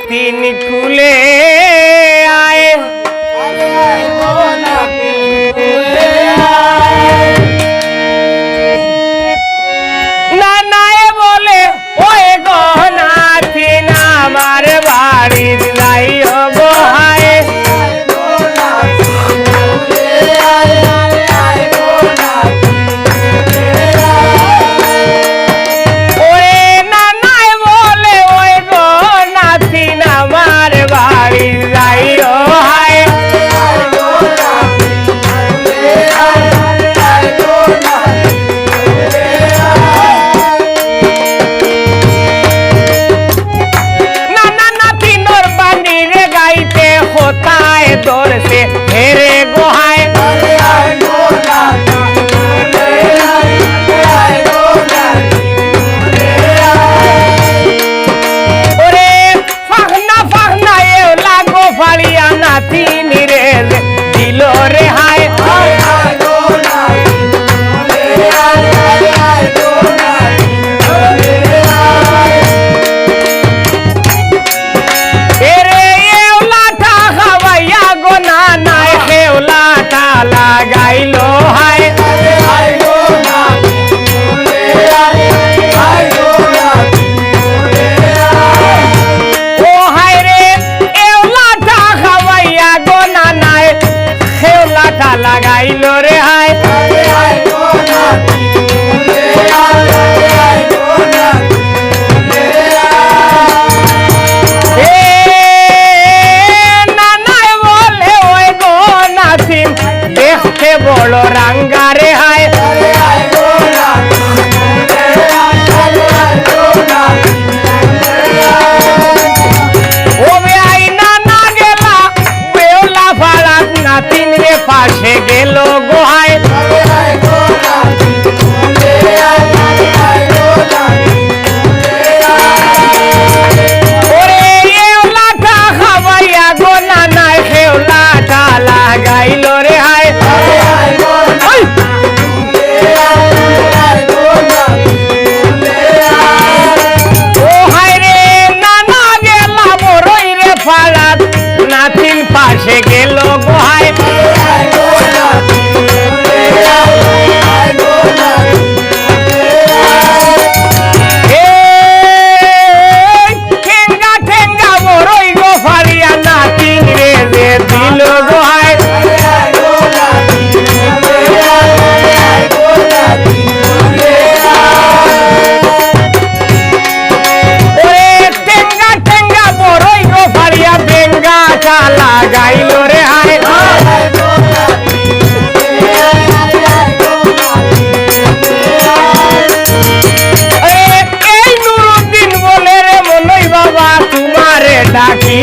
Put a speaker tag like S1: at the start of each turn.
S1: নাতিন কুলে আয় নানায় বলে ওই গো নাতিন আমার বাড়ির যাইও গো হায় से मेरे गोहाय ओरे फाखना फाखना ये लागो फाड़िया नाती निरे दिलो रे हाय लगाइलो हाय ओ हाय रे एवलाटा खवैया गोना नाय खेवलाटा लगाइलो रे हाय বড় রাঙ্গারে হায় ও বেআই না গেলা বেওলা ফাড়া নাতিন রে পাশে গেল গোহায় ওরে এওলাটা খাবাইয়া গোনা নাই খেওলাটা লাগাইল রে হায় नातिन पाशे गेलो गोहाय ठेंगा ठेंगा बड़ई गो फाड़िया नातिन रे दे दिलो गोहाय लगाइलो रे हाय এই নুরুদ্দিন বলে রে মনই বাবা তোমারে ডাকি